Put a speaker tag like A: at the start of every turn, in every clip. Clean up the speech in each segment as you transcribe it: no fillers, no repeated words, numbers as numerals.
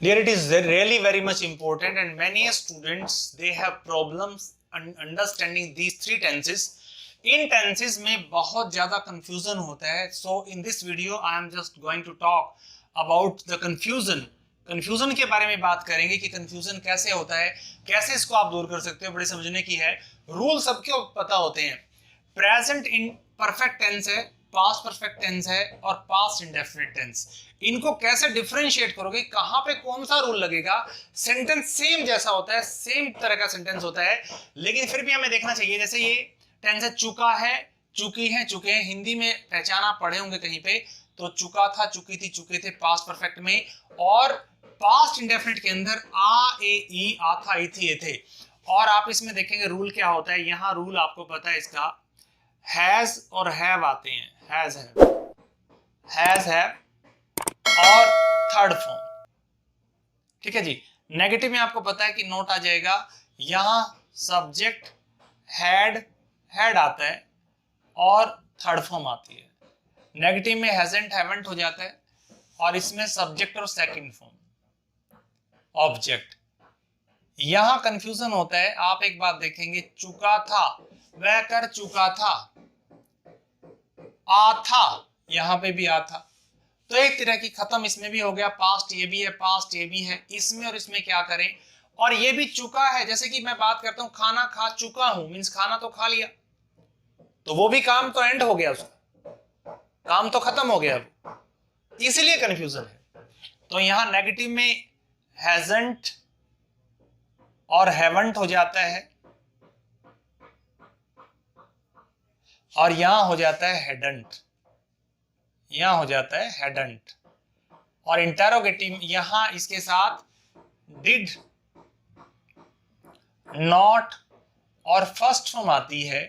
A: Dear, it is really very much important, and many students they have problems understanding these three tenses. In tenses में बहुत ज़्यादा confusion होता है. So in this video I am just going to talk about the confusion. Confusion के बारे में बात करेंगे कि कंफ्यूजन कैसे होता है, कैसे इसको आप दूर कर सकते हो. बड़े समझने की है. रूल सबको पता होते हैं. प्रेजेंट इन परफेक्ट टेंस है, पास्ट परफेक्ट टेंस है और पास्ट इंडेफिनिट टेंस. इनको कैसे डिफरेंशिएट करोगे, कहां पे कौन सा रूल लगेगा. सेंटेंस सेम जैसा होता है, सेम तरह का सेंटेंस होता है, लेकिन फिर भी हमें देखना चाहिए. जैसे ये टेंस है चुका है, चुकी है, चुके हैं. हिंदी में पहचाना पढ़े होंगे कहीं पे, तो चुका था, चुकी थी, चुके थे पास्ट परफेक्ट में. और पास्ट इंडेफिनिट के अंदर आ, ए, ई, आ था, ई थी, ए थे. और आप इसमें देखेंगे रूल क्या होता है. यहां रूल आपको पता है इसका, हैज और हैव आते हैं. हैज हैव और थर्ड फॉर्म. ठीक है जी. नेगेटिव में आपको पता है कि नोट आ जाएगा. यहां सब्जेक्ट हैड आता है और थर्ड फॉर्म आती है. नेगेटिव में हैजंट हैवंट हो जाता है और इसमें सब्जेक्ट और सेकंड फॉर्म ऑब्जेक्ट. यहां कंफ्यूजन होता है. आप एक बात देखेंगे, चुका था, वह कर चुका था. आ था, यहां पे भी आ था. तो एक तरह की खत्म. इसमें भी हो गया. पास्ट ये भी है, पास्ट ये भी है. इसमें और इसमें क्या करें. और ये भी चुका है. जैसे कि मैं बात करता हूं, खाना खा चुका हूं, मींस खाना तो खा लिया, तो वो भी काम तो एंड हो गया, उसका काम तो खत्म हो गया. इसलिए कंफ्यूजन है. तो यहां नेगेटिव में हैजंट और हैवंट हो जाता है और यहां हो जाता है हेडंट. यहां हो जाता है हेडंट. और इंटरोगेटिव यहां इसके साथ डिड, नॉट और फर्स्ट फॉर्म आती है.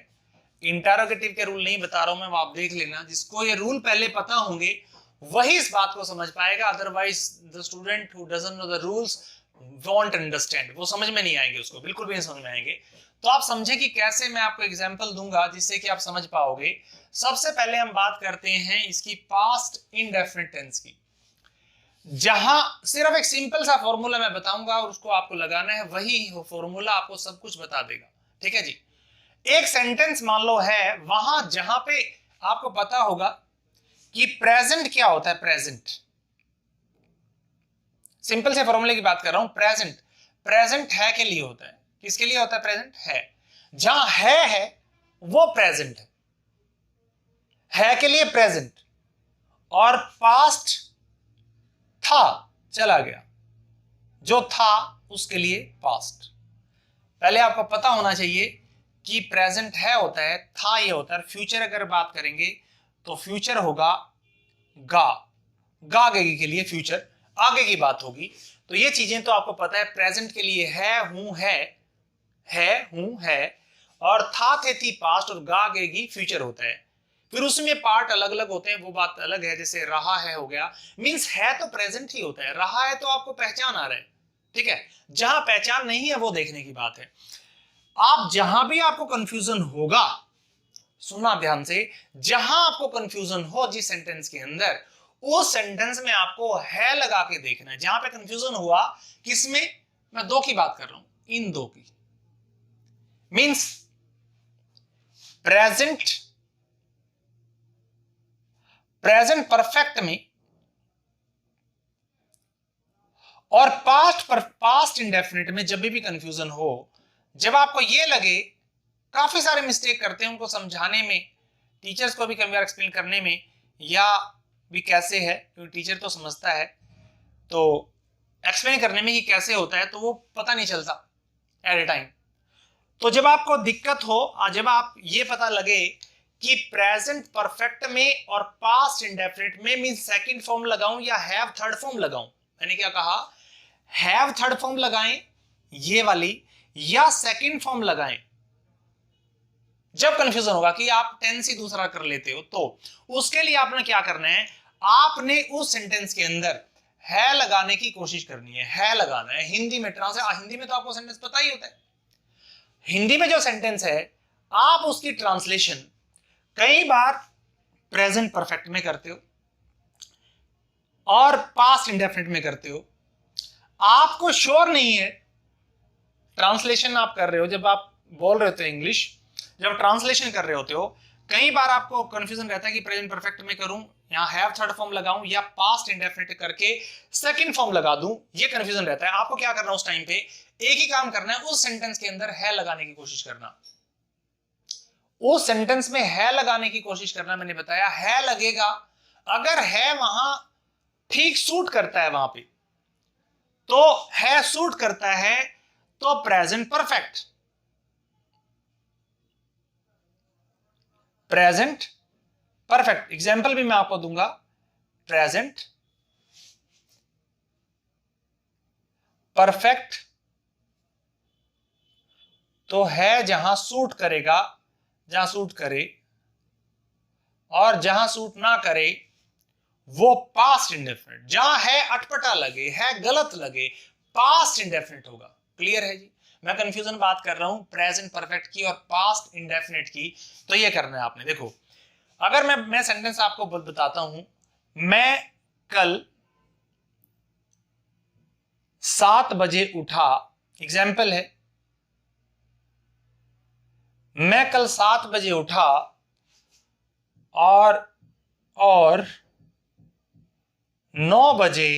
A: इंटरोगेटिव के रूल नहीं बता रहा हूं मैं, वो आप देख लेना. जिसको ये रूल पहले पता होंगे वही इस बात को समझ पाएगा. Otherwise the student who doesn't know the rules won't understand. वो समझ में नहीं आएंगे, उसको बिल्कुल भी नहीं समझ में आएंगे. तो आप समझे कि कैसे मैं आपको एग्जांपल दूंगा जिससे कि आप समझ पाओगे. सबसे पहले हम बात करते हैं इसकी पास्ट इंडेफिनिट टेंस की. जहां सिर्फ एक सिंपल सा फॉर्मूला मैं बताऊंगा और उसको आपको लगाना है. वही फॉर्मूला आपको सब कुछ बता देगा. ठीक है जी. एक सेंटेंस मान लो है, वहां जहां पे आपको पता होगा कि प्रेजेंट क्या होता है. प्रेजेंट सिंपल से फॉर्मूले की बात कर रहा हूं. प्रेजेंट है के लिए होता है. किसके लिए होता है प्रेजेंट. है. जहां है वो प्रेजेंट है के लिए प्रेजेंट. और पास्ट था, चला गया, जो था उसके लिए पास्ट. पहले आपको पता होना चाहिए कि प्रेजेंट है होता है, था ये होता है. फ्यूचर अगर बात करेंगे तो फ्यूचर होगा गा. आगे के लिए फ्यूचर, आगे की बात होगी. तो ये चीजें तो आपको पता है. प्रेजेंट के लिए है, हूं, है और था, थे, थी पास्ट और गा आगे फ्यूचर होता है. फिर उसमें पार्ट अलग अलग होते हैं, वो बात अलग है. जैसे रहा है हो गया, मींस है तो प्रेजेंट ही होता है. रहा है तो आपको पहचान आ रहा है. ठीक है. जहां पहचान नहीं है वो देखने की बात है. आप जहां भी आपको कंफ्यूजन होगा, सुनना ध्यान से, जहां आपको कंफ्यूजन हो जिस सेंटेंस के अंदर, उस सेंटेंस में आपको है लगा के देखना है. जहां पे कंफ्यूजन हुआ, किसमें, मैं दो की बात कर रहा हूं, इन दो की. मींस प्रेजेंट परफेक्ट में और पास्ट इंडेफिनिट में जब भी कंफ्यूजन हो, जब आपको ये लगे, काफी सारे मिस्टेक करते हैं उनको समझाने में, टीचर्स को भी कई बार एक्सप्लेन करने में, या भी कैसे है, क्योंकि टीचर तो समझता है, तो एक्सप्लेन करने में कि कैसे होता है तो वो पता नहीं चलता एट ए टाइम. तो जब आपको दिक्कत हो, जब आप ये पता लगे कि प्रेजेंट परफेक्ट में और पास्ट इंडेफिनिट में, मीन सेकंड फॉर्म लगाऊं या हैव थर्ड फॉर्म लगाऊं. मैंने क्या कहा, हैव थर्ड फॉर्म लगाएं ये वाली, या सेकंड फॉर्म लगाएं. जब कंफ्यूजन होगा कि आप टेंस ही दूसरा कर लेते हो, तो उसके लिए आपने क्या करना है, आपने उस सेंटेंस के अंदर है लगाने की कोशिश करनी है. है लगाना है. हिंदी में हिंदी में तो आपको सेंटेंस पता ही होता है. हिंदी में जो सेंटेंस है, आप उसकी ट्रांसलेशन कई बार प्रेजेंट परफेक्ट में करते हो और पास्ट इंडेफिनिट में करते हो. आपको श्योर नहीं है, ट्रांसलेशन आप कर रहे हो, जब आप बोल रहे होते हो इंग्लिश, जब ट्रांसलेशन कर रहे होते हो, कई बार आपको कंफ्यूजन रहता है कि प्रेजेंट परफेक्ट में करूं, यहां हैव थर्ड फॉर्म लगाऊं, या पास्ट इंडेफिनिट करके सेकंड फॉर्म लगा दूं, ये कंफ्यूजन रहता है। आपको क्या करना है उस टाइम पे, एक ही काम करना है, उस सेंटेंस के अंदर है लगाने की कोशिश करना, उस सेंटेंस में है लगाने की कोशिश करना। मैंने बताया है लगेगा, अगर है वहां ठीक सूट करता है, वहां पे तो है सूट करता है तो present perfect, present perfect. Example भी मैं आपको दूंगा, प्रेजेंट परफेक्ट तो है जहां सूट करेगा, जहां सूट करे, और जहां सूट ना करे वो पास्ट इंडेफिनिट। जहां है अटपटा लगे, है गलत लगे, पास्ट इंडेफिनिट होगा। क्लियर है जी? मैं कंफ्यूजन बात कर रहा हूं प्रेजेंट परफेक्ट की और पास्ट इंडेफिनिट की, तो ये करना है आपने। देखो, अगर मैं सेंटेंस आपको बताता हूं, मैं कल 7 बजे उठा, एग्जाम्पल है, मैं कल 7 बजे उठा और 9 बजे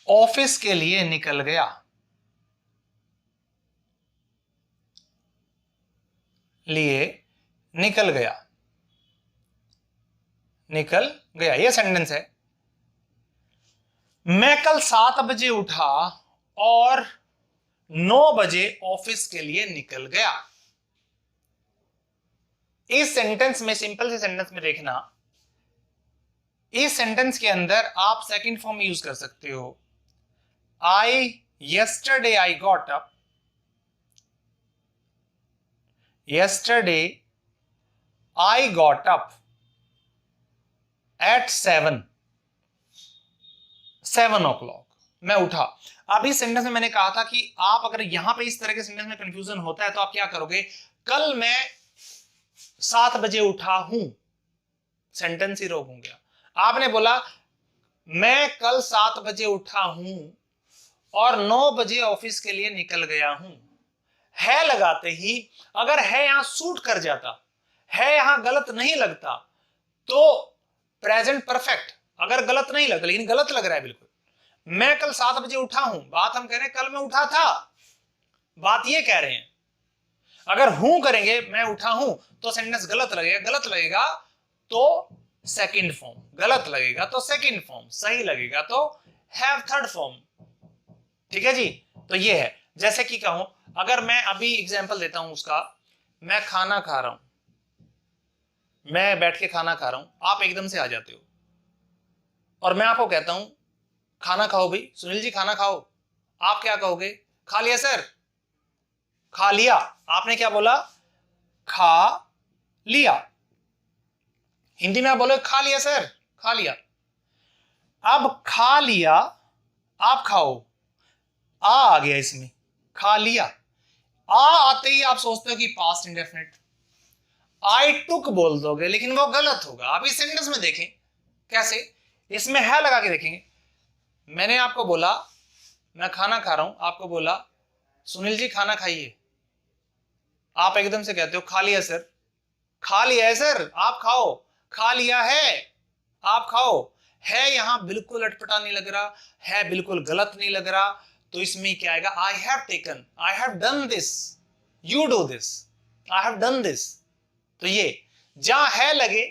A: ऑफिस के लिए निकल गया। निकल गया, यह सेंटेंस है। मैं कल 7 बजे उठा और 9 बजे ऑफिस के लिए निकल गया। इस सेंटेंस में, सिंपल से सेंटेंस में देखना, इस सेंटेंस के अंदर आप सेकंड फॉर्म यूज कर सकते हो। yesterday I got up, yesterday I got up at 7 o'clock, मैं उठा। अब इस सेंटेंस में मैंने कहा था कि आप अगर यहां पे इस तरह के सेंटेंस में कंफ्यूजन होता है तो आप क्या करोगे, कल मैं 7 बजे उठा हूं, सेंटेंस ही रोक हो गया। आपने बोला मैं कल 7 बजे उठा हूं और 9 बजे ऑफिस के लिए निकल गया हूं। है लगाते ही अगर है यहां सूट कर जाता, है यहां गलत नहीं लगता, तो प्रेजेंट परफेक्ट। अगर गलत नहीं लगता, लेकिन गलत लग रहा है बिल्कुल, मैं कल 7 बजे उठा हूं, बात हम कह रहे हैं कल मैं उठा था, बात ये कह रहे हैं। अगर हूं करेंगे, मैं उठा हूं, तो सेंटेंस गलत लगेगा, गलत लगेगा तो सेकंड फॉर्म, गलत लगेगा तो सेकंड फॉर्म, सही लगेगा तो हैव थर्ड फॉर्म। ठीक है जी? तो ये है। जैसे कि कहूं, अगर मैं अभी एग्जांपल देता हूं उसका, मैं खाना खा रहा हूं, मैं बैठ के खाना खा रहा हूं, आप एकदम से आ जाते हो और मैं आपको कहता हूं खाना खाओ भाई, सुनील जी खाना खाओ, आप क्या कहोगे, खा लिया सर। खा लिया, आपने क्या बोला, खा लिया। हिंदी में आप बोलो खा लिया सर, खा लिया। अब खा लिया, आप खाओ, आ गया इसमें, खा लिया। आते ही आप सोचते हो कि पास्ट इंडेफिनिट, आई टुक बोल दोगे, लेकिन वो गलत होगा। आप इस सेंटेंस में देखें कैसे, इसमें है लगा के देखेंगे। मैंने आपको बोला मैं खाना खा रहा हूं, आपको बोला सुनील जी खाना खाइए, आप एकदम से कहते हो खा लिया सर। खा लिया है सर, आप खाओ, खा लिया है, आप खाओ। है यहां बिल्कुल अटपटा नहीं लग रहा, है बिल्कुल गलत नहीं लग रहा, तो इसमें क्या आएगा, I have taken, I have done this, you do this, I have done this. तो ये जहां है लगे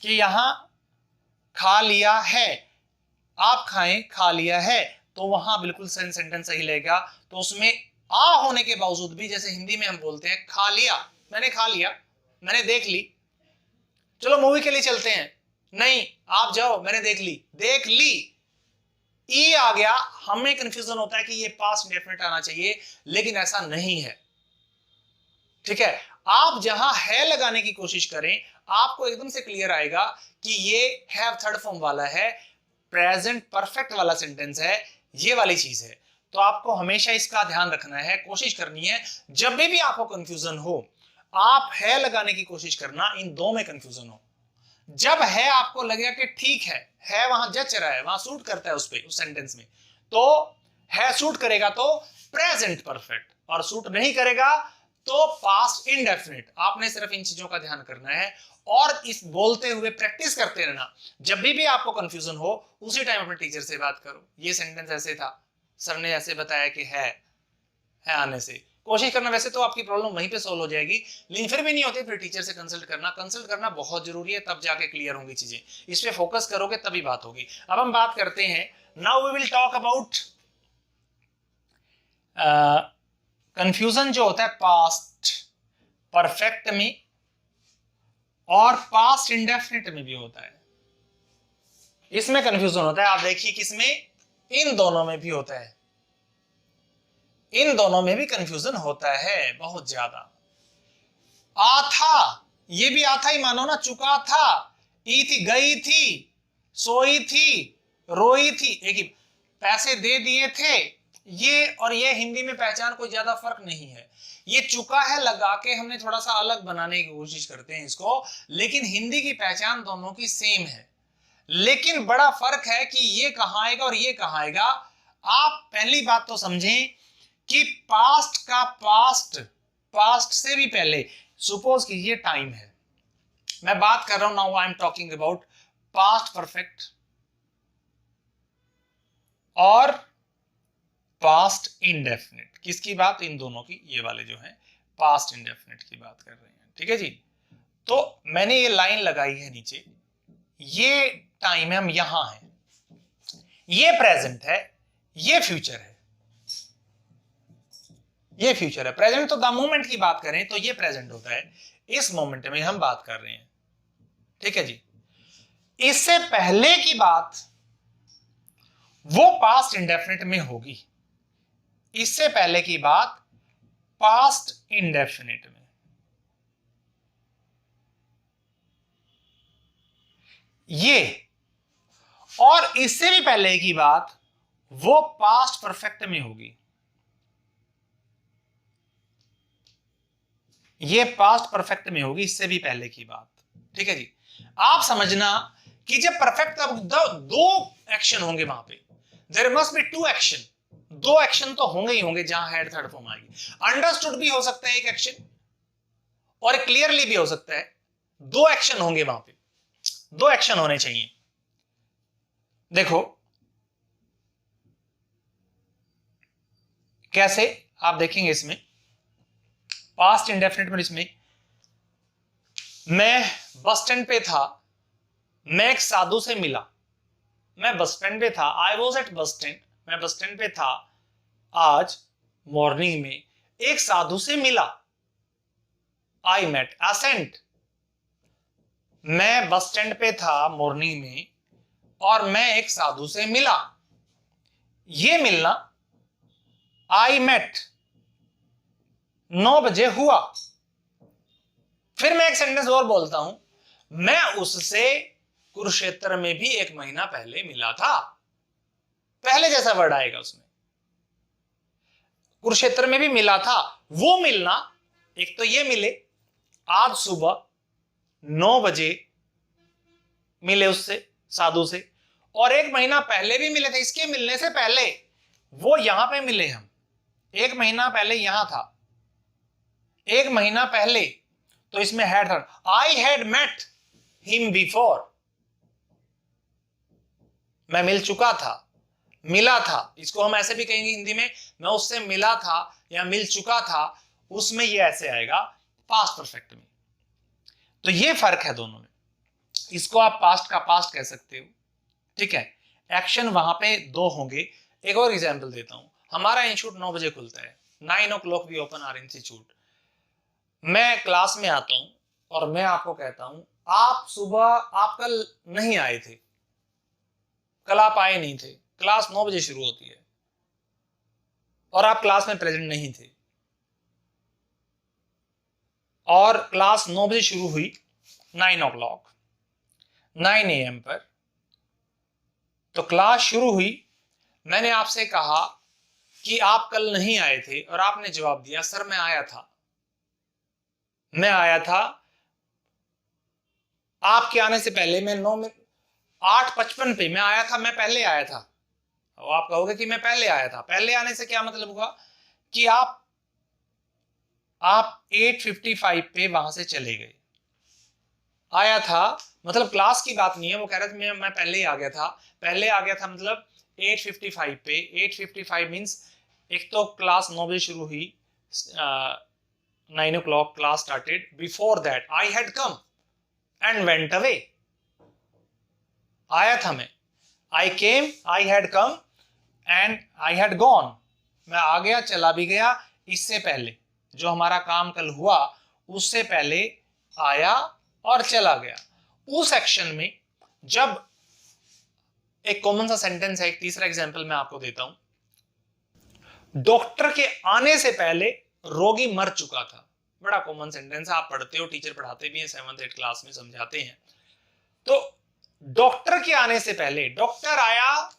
A: कि यहां खा लिया है, आप खाएं, खा लिया है, तो वहां बिल्कुल सेंटेंस सही लगेगा। तो उसमें आ होने के बावजूद भी, जैसे हिंदी में हम बोलते हैं खा लिया, मैंने खा लिया, मैंने देख ली, चलो मूवी के लिए चलते हैं, नहीं आप जाओ, मैंने देख ली, देख ली, ई आ गया। हमें कंफ्यूजन होता है कि ये पास्ट इंडेफिनिट आना चाहिए, लेकिन ऐसा नहीं है। ठीक है? आप जहां है लगाने की कोशिश करें, आपको एकदम से क्लियर आएगा कि ये हैव थर्ड फॉर्म वाला है, प्रेजेंट परफेक्ट वाला सेंटेंस है, ये वाली चीज है। तो आपको हमेशा इसका ध्यान रखना है, कोशिश करनी है, जब भी आपको कंफ्यूजन हो, आप है लगाने की कोशिश करना, इन दो में कंफ्यूजन हो। जब है आपको लगेगा कि ठीक है वहां जच रहा है, वहां सूट करता है उस पे, उस सेंटेंस में, तो है सूट करेगा तो प्रेजेंट परफेक्ट, और सूट नहीं करेगा तो पास्ट इंडेफिनिट। आपने सिर्फ इन चीजों का ध्यान करना है और इस बोलते हुए प्रैक्टिस करते रहना। जब भी आपको कंफ्यूजन हो उसी टाइम अपने टीचर से बात करो, ये सेंटेंस ऐसे था, सर ने ऐसे बताया कि है आने से कोशिश करना। वैसे तो आपकी प्रॉब्लम वहीं पे सॉल्व हो जाएगी, लेकिन फिर भी नहीं होती, फिर टीचर से कंसल्ट करना बहुत जरूरी है, तब जाके क्लियर होंगी चीजें। इस पे फोकस करोगे तभी बात होगी। अब हम बात करते हैं, now we will talk about confusion जो होता है पास्ट परफेक्ट में और पास्ट इंडेफिनिट में भी होता है। इसमें कंफ्यूजन होता है, आप देखिए किसमें, इन दोनों में भी होता है, इन दोनों में भी कंफ्यूजन होता है बहुत ज्यादा। आ था, ये भी आ था ही मानो ना, चुका था, ई थी, गई थी, सोई थी, रोई थी, एक ही, पैसे दे दिए थे, ये और ये हिंदी में पहचान कोई ज्यादा फर्क नहीं है। ये चुका है लगा के हमने थोड़ा सा अलग बनाने की कोशिश करते हैं इसको, लेकिन हिंदी की पहचान दोनों की सेम है। लेकिन बड़ा फर्क है कि ये कहां आएगा और ये कहां आएगा। आप पहली बात तो समझें कि पास्ट का पास्ट से भी पहले, सपोज कीजिए टाइम है, मैं बात कर रहा हूं, now I am talking about past perfect और पास्ट इंडेफिनिट। किसकी बात, इन दोनों की, ये वाले जो है पास्ट इंडेफिनिट की बात कर रहे हैं, ठीक है जी। तो मैंने ये लाइन लगाई है नीचे, ये टाइम है, हम यहां हैं, ये प्रेजेंट है, ये फ्यूचर है, ये फ्यूचर है। प्रेजेंट तो द मोमेंट की बात करें तो ये प्रेजेंट होता है, इस मोमेंट में हम बात कर रहे हैं, ठीक है जी। इससे पहले की बात वो पास्ट इंडेफिनिट में होगी, इससे पहले की बात पास्ट इंडेफिनिट में, ये, और इससे भी पहले की बात वो पास्ट परफेक्ट में होगी, ये पास्ट परफेक्ट में होगी, इससे भी पहले की बात, ठीक है जी। आप समझना कि जब परफेक्ट, तब दो एक्शन होंगे वहां पे, there must be two action, दो एक्शन तो होंगे ही होंगे जहां हेड थर्ड फॉर्म आएगी। अंडरस्टूड भी हो सकता है एक एक्शन, और क्लियरली भी हो सकता है, दो एक्शन होंगे वहां पे, दो एक्शन होने चाहिए। देखो कैसे, आप देखेंगे इसमें पास्ट इंडेफिनिट में, इसमें मैं बस स्टैंड पे था, मैं एक साधु से मिला, मैं बस स्टैंड पे था, I was at bus stand, मैं बस स्टैंड पे था आज मॉर्निंग में, एक साधु से मिला, आई मेट असेंट, मैं बस स्टैंड पे था मॉर्निंग में और मैं एक साधु से मिला, ये मिलना आई मेट 9 बजे हुआ। फिर मैं एक सेंटेंस और बोलता हूं, मैं उससे कुरुक्षेत्र में भी 1 महीना पहले मिला था, पहले जैसा वर्ड आएगा उसमें, कुरुक्षेत्र में भी मिला था, वो मिलना, एक तो ये मिले आज सुबह 9 बजे मिले उससे, साधु से, और 1 महीना पहले भी मिले थे, इसके मिलने से पहले वो यहां पे मिले, हम 1 महीना पहले यहां था, 1 महीना पहले, तो इसमें हैड था, I had met him before, मैं मिल चुका था, मिला था, इसको हम ऐसे भी कहेंगे हिंदी में, मैं उससे मिला था या मिल चुका था, उसमें ये ऐसे आएगा पास्ट परफेक्ट में। तो ये फर्क है दोनों में, इसको आप पास्ट का पास्ट कह सकते हो, ठीक है। एक्शन वहां पे दो होंगे। एक और एग्जांपल देता हूं, हमारा इंस्टीट्यूट 9 बजे खुलता है, 9 o'clock we open our institute. मैं क्लास में आता हूं और मैं आपको कहता हूं, आप सुबह, आप कल नहीं आए थे, कल आप आए नहीं थे, क्लास 9 बजे शुरू होती है और आप क्लास में प्रेजेंट नहीं थे, और क्लास 9 बजे शुरू हुई, 9 o'clock 9 AM पर, तो क्लास शुरू हुई, मैंने आपसे कहा कि आप कल नहीं आए थे, और आपने जवाब दिया सर मैं आया था, मैं आया था आपके आने से पहले मैं 8:55 पे मैं आया था, मैं पहले आया था। और आप कहोगे कि मैं पहले आया था, पहले आने से क्या मतलब हुआ कि आप 8:55 पे वहां से चले गए। आया था मतलब क्लास की बात नहीं है, वो कह रहा था मैं पहले ही आ गया था। पहले आ गया था मतलब 8:55 पे। 8:55 मीन्स एक तो क्लास 9 बजे शुरू हुई, 9 o'clock class started. Before that I had come and went away. आया था मैं, I came, I had come and I had gone. मैं आ गया, चला भी गया। इससे पहले जो हमारा काम कल हुआ उससे पहले आया और चला गया। उस एक्शन में जब एक कॉमन सा सेंटेंस है, एक तीसरा एग्जांपल मैं आपको देता हूं। डॉक्टर के आने से पहले रोगी मर चुका था। बड़ा कॉमन सेंटेंस है, आप पढ़ते हो, टीचर पढ़ाते भी हैं, 7th 8th क्लास में समझाते हैं। तो डॉक्टर के आने से पहले डॉक्टर आया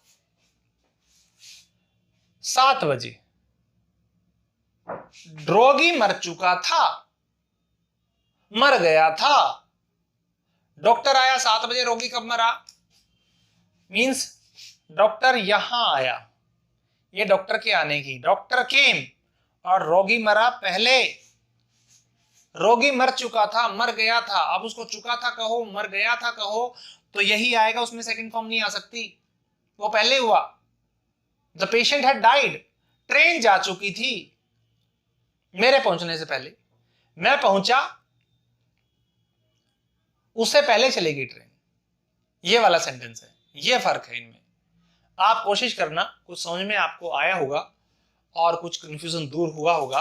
A: 7 बजे, रोगी मर चुका था, मर गया था। डॉक्टर आया 7 बजे, रोगी कब मरा? मींस डॉक्टर यहां आया, ये डॉक्टर के आने की, डॉक्टर केम, और रोगी मरा पहले। रोगी मर चुका था, मर गया था। अब उसको चुका था कहो, मर गया था कहो, तो यही आएगा, उसमें सेकंड फॉर्म नहीं आ सकती, वो पहले हुआ। The patient had died, train जा चुकी थी मेरे पहुंचने से पहले, मैं पहुंचा, उससे पहले चलेगी ट्रेन। ये वाला सेंटेंस है, ये फर्क है इनमें। आप कोशिश करना, कुछ समझ में आपको आया होगा और कुछ कंफ्यूजन दूर हुआ होगा।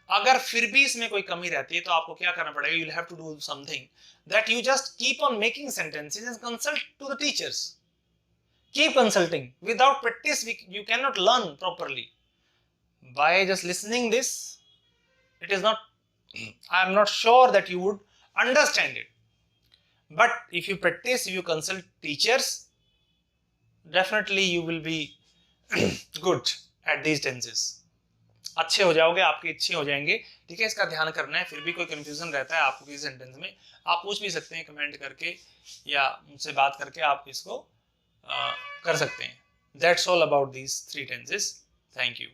A: अगर फिर भी इसमें कोई कमी रहती है तो आपको क्या करना पड़ेगा? You will have to do something that you just keep on making sentences and consult to the teachers. Keep consulting. Without practice you cannot learn properly. By just listening this, it is not, I am not sure that you would understand it. But if you practice, if you consult teachers, definitely you will be good at these tenses. अच्छे हो जाओगे, आपके अच्छे हो जाएंगे। ठीक है, इसका ध्यान करना है। फिर भी कोई कंफ्यूजन रहता है आपको किसी सेंटेंस में, आप पूछ भी सकते हैं कमेंट करके या मुझसे बात करके, आप इसको कर सकते हैं। That's all about these 3 tenses. Thank you.